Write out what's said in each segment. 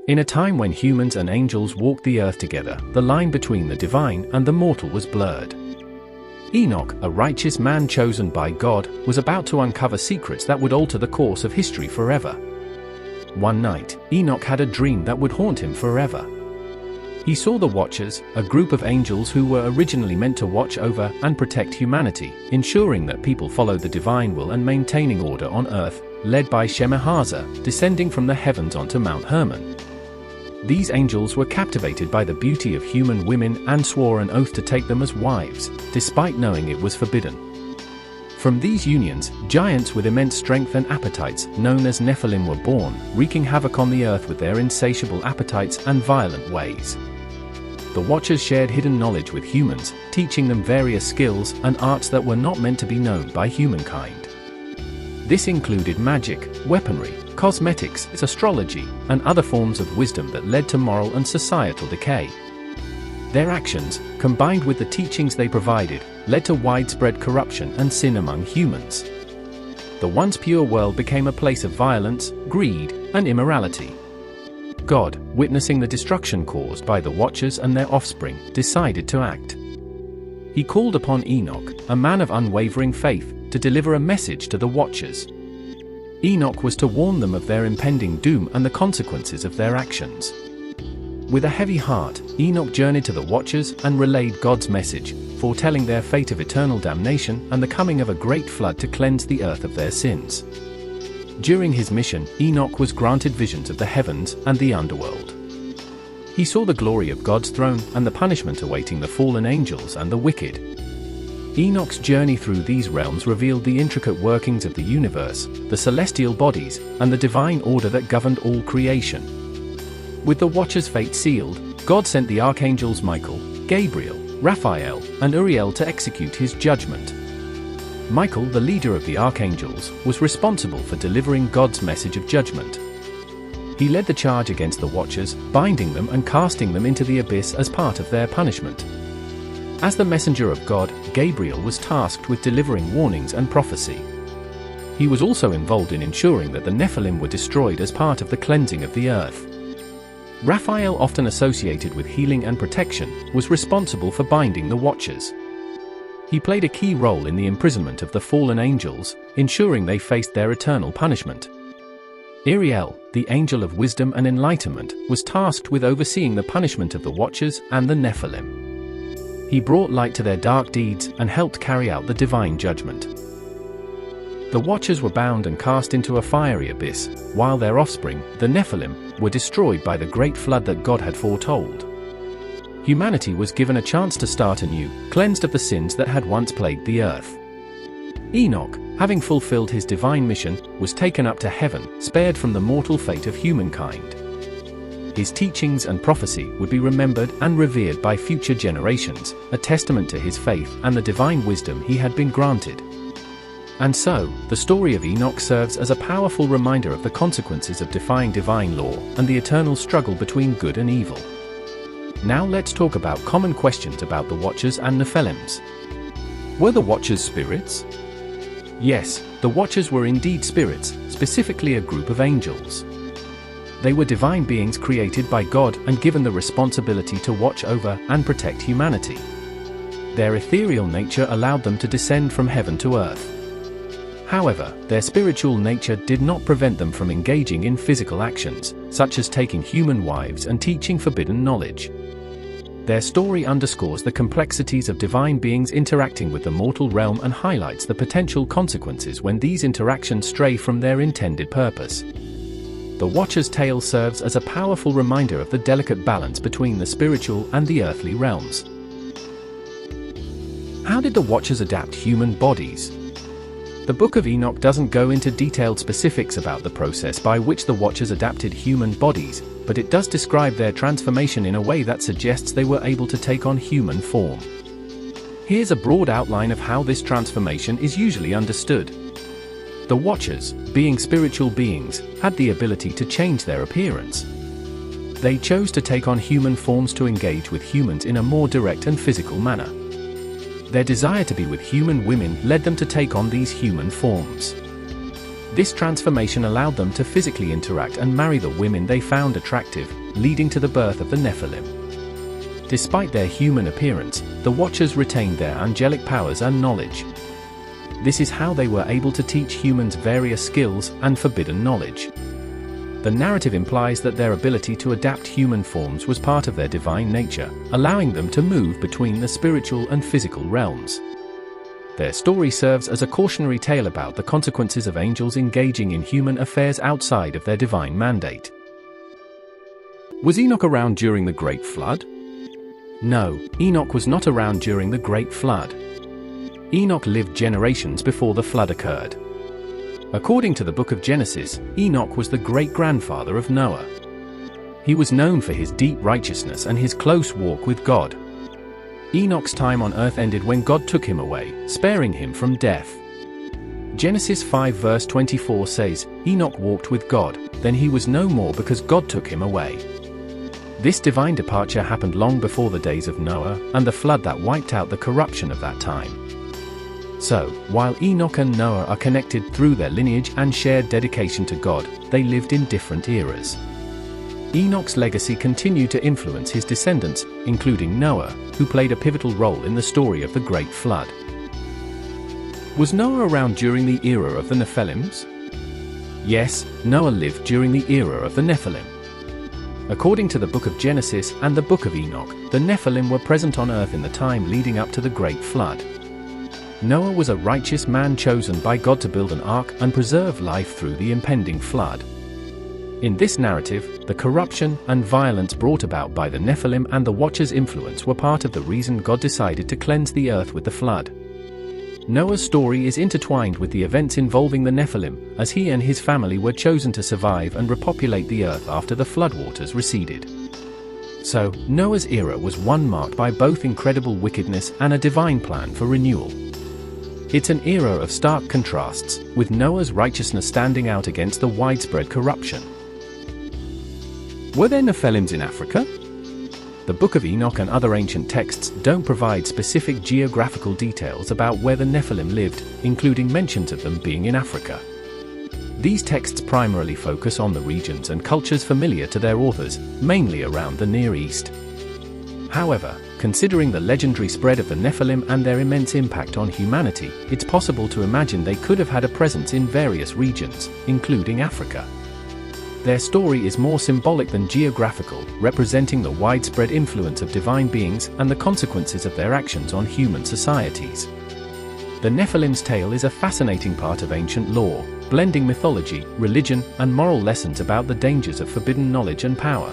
In a time when humans and angels walked the earth together, the line between the divine and the mortal was blurred. Enoch, a righteous man chosen by God, was about to uncover secrets that would alter the course of history forever. One night, Enoch had a dream that would haunt him forever. He saw the Watchers, a group of angels who were originally meant to watch over and protect humanity, ensuring that people followed the divine will and maintaining order on earth, led by Shemhaza, descending from the heavens onto Mount Hermon. These angels were captivated by the beauty of human women and swore an oath to take them as wives, despite knowing it was forbidden. From these unions, giants with immense strength and appetites, known as Nephilim, were born, wreaking havoc on the earth with their insatiable appetites and violent ways. The Watchers shared hidden knowledge with humans, teaching them various skills and arts that were not meant to be known by humankind. This included magic, weaponry, cosmetics, astrology, and other forms of wisdom that led to moral and societal decay. Their actions, combined with the teachings they provided, led to widespread corruption and sin among humans. The once pure world became a place of violence, greed, and immorality. God, witnessing the destruction caused by the Watchers and their offspring, decided to act. He called upon Enoch, a man of unwavering faith, to deliver a message to the Watchers. Enoch was to warn them of their impending doom and the consequences of their actions. With a heavy heart, Enoch journeyed to the Watchers and relayed God's message, foretelling their fate of eternal damnation and the coming of a great flood to cleanse the earth of their sins. During his mission, Enoch was granted visions of the heavens and the underworld. He saw the glory of God's throne and the punishment awaiting the fallen angels and the wicked. Enoch's journey through these realms revealed the intricate workings of the universe, the celestial bodies, and the divine order that governed all creation. With the Watchers' fate sealed, God sent the archangels Michael, Gabriel, Raphael, and Uriel to execute his judgment. Michael, the leader of the archangels, was responsible for delivering God's message of judgment. He led the charge against the Watchers, binding them and casting them into the abyss as part of their punishment. As the messenger of God, Gabriel was tasked with delivering warnings and prophecy. He was also involved in ensuring that the Nephilim were destroyed as part of the cleansing of the earth. Raphael, often associated with healing and protection, was responsible for binding the Watchers. He played a key role in the imprisonment of the fallen angels, ensuring they faced their eternal punishment. Uriel, the angel of wisdom and enlightenment, was tasked with overseeing the punishment of the Watchers and the Nephilim. He brought light to their dark deeds and helped carry out the divine judgment. The Watchers were bound and cast into a fiery abyss, while their offspring, the Nephilim, were destroyed by the great flood that God had foretold. Humanity was given a chance to start anew, cleansed of the sins that had once plagued the earth. Enoch, having fulfilled his divine mission, was taken up to heaven, spared from the mortal fate of humankind. His teachings and prophecy would be remembered and revered by future generations, a testament to his faith and the divine wisdom he had been granted. And so, the story of Enoch serves as a powerful reminder of the consequences of defying divine law and the eternal struggle between good and evil. Now let's talk about common questions about the Watchers and Nephilims. Were the Watchers spirits? Yes, the Watchers were indeed spirits, specifically a group of angels. They were divine beings created by God and given the responsibility to watch over and protect humanity. Their ethereal nature allowed them to descend from heaven to earth. However, their spiritual nature did not prevent them from engaging in physical actions, such as taking human wives and teaching forbidden knowledge. Their story underscores the complexities of divine beings interacting with the mortal realm and highlights the potential consequences when these interactions stray from their intended purpose. The Watcher's tale serves as a powerful reminder of the delicate balance between the spiritual and the earthly realms. How did the Watchers adapt human bodies? The Book of Enoch doesn't go into detailed specifics about the process by which the Watchers adapted human bodies, but it does describe their transformation in a way that suggests they were able to take on human form. Here's a broad outline of how this transformation is usually understood. The Watchers, being spiritual beings, had the ability to change their appearance. They chose to take on human forms to engage with humans in a more direct and physical manner. Their desire to be with human women led them to take on these human forms. This transformation allowed them to physically interact and marry the women they found attractive, leading to the birth of the Nephilim. Despite their human appearance, the Watchers retained their angelic powers and knowledge. This is how they were able to teach humans various skills and forbidden knowledge. The narrative implies that their ability to adapt human forms was part of their divine nature, allowing them to move between the spiritual and physical realms. Their story serves as a cautionary tale about the consequences of angels engaging in human affairs outside of their divine mandate. Was Enoch around during the Great Flood? No, Enoch was not around during the Great Flood. Enoch lived generations before the flood occurred. According to the book of Genesis, Enoch was the great-grandfather of Noah. He was known for his deep righteousness and his close walk with God. Enoch's time on earth ended when God took him away, sparing him from death. Genesis 5 verse 24 says, "Enoch walked with God, then he was no more because God took him away." This divine departure happened long before the days of Noah and the flood that wiped out the corruption of that time. So, while Enoch and Noah are connected through their lineage and shared dedication to God, they lived in different eras. Enoch's legacy continued to influence his descendants, including Noah, who played a pivotal role in the story of the Great Flood. Was Noah around during the era of the Nephilims? Yes, Noah lived during the era of the Nephilim. According to the book of Genesis and the book of Enoch, the Nephilim were present on earth in the time leading up to the Great Flood. Noah was a righteous man chosen by God to build an ark and preserve life through the impending flood. In this narrative, the corruption and violence brought about by the Nephilim and the Watchers' influence were part of the reason God decided to cleanse the earth with the flood. Noah's story is intertwined with the events involving the Nephilim, as he and his family were chosen to survive and repopulate the earth after the floodwaters receded. So, Noah's era was one marked by both incredible wickedness and a divine plan for renewal. It's an era of stark contrasts, with Noah's righteousness standing out against the widespread corruption. Were there Nephilims in Africa? The Book of Enoch and other ancient texts don't provide specific geographical details about where the Nephilim lived, including mentions of them being in Africa. These texts primarily focus on the regions and cultures familiar to their authors, mainly around the Near East. However, considering the legendary spread of the Nephilim and their immense impact on humanity, it's possible to imagine they could have had a presence in various regions, including Africa. Their story is more symbolic than geographical, representing the widespread influence of divine beings and the consequences of their actions on human societies. The Nephilim's tale is a fascinating part of ancient lore, blending mythology, religion, and moral lessons about the dangers of forbidden knowledge and power.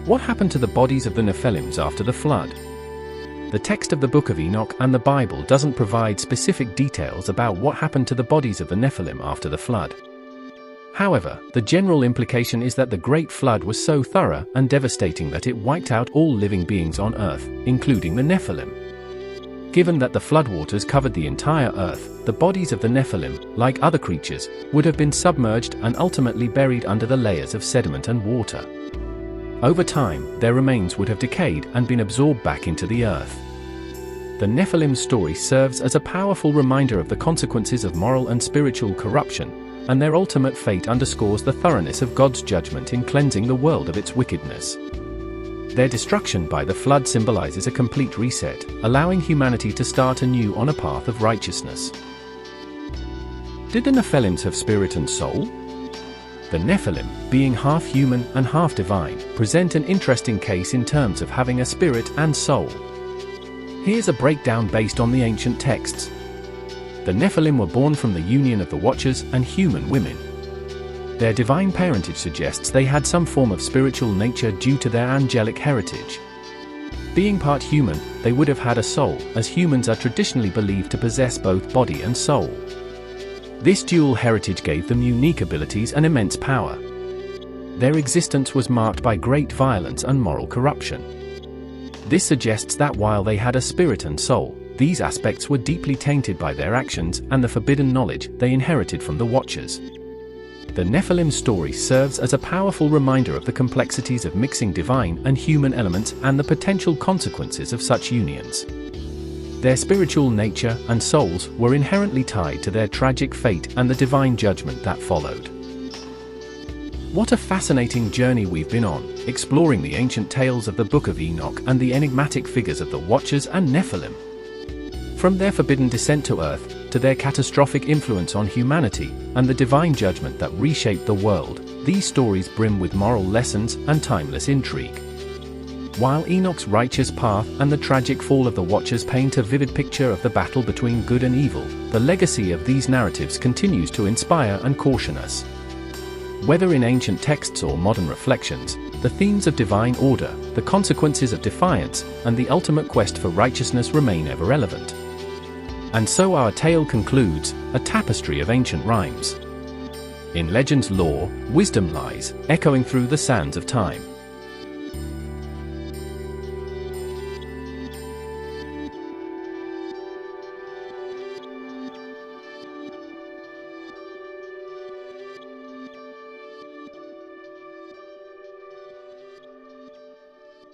What happened to the bodies of the Nephilims after the flood? The text of the Book of Enoch and the Bible doesn't provide specific details about what happened to the bodies of the Nephilim after the flood. However, the general implication is that the Great Flood was so thorough and devastating that it wiped out all living beings on Earth, including the Nephilim. Given that the floodwaters covered the entire Earth, the bodies of the Nephilim, like other creatures, would have been submerged and ultimately buried under the layers of sediment and water. Over time, their remains would have decayed and been absorbed back into the Earth. The Nephilim story serves as a powerful reminder of the consequences of moral and spiritual corruption, and their ultimate fate underscores the thoroughness of God's judgment in cleansing the world of its wickedness. Their destruction by the flood symbolizes a complete reset, allowing humanity to start anew on a path of righteousness. Did the Nephilims have spirit and soul? The Nephilim, being half human and half divine, present an interesting case in terms of having a spirit and soul. Here's a breakdown based on the ancient texts. The Nephilim were born from the union of the Watchers and human women. Their divine parentage suggests they had some form of spiritual nature due to their angelic heritage. Being part human, they would have had a soul, as humans are traditionally believed to possess both body and soul. This dual heritage gave them unique abilities and immense power. Their existence was marked by great violence and moral corruption. This suggests that while they had a spirit and soul, these aspects were deeply tainted by their actions and the forbidden knowledge they inherited from the Watchers. The Nephilim story serves as a powerful reminder of the complexities of mixing divine and human elements and the potential consequences of such unions. Their spiritual nature and souls were inherently tied to their tragic fate and the divine judgment that followed. What a fascinating journey we've been on, exploring the ancient tales of the Book of Enoch and the enigmatic figures of the Watchers and Nephilim. From their forbidden descent to earth, to their catastrophic influence on humanity, and the divine judgment that reshaped the world, these stories brim with moral lessons and timeless intrigue. While Enoch's righteous path and the tragic fall of the Watchers paint a vivid picture of the battle between good and evil, the legacy of these narratives continues to inspire and caution us. Whether in ancient texts or modern reflections, the themes of divine order, the consequences of defiance, and the ultimate quest for righteousness remain ever relevant. And so our tale concludes, a tapestry of ancient rhymes. In legend's lore, wisdom lies, echoing through the sands of time.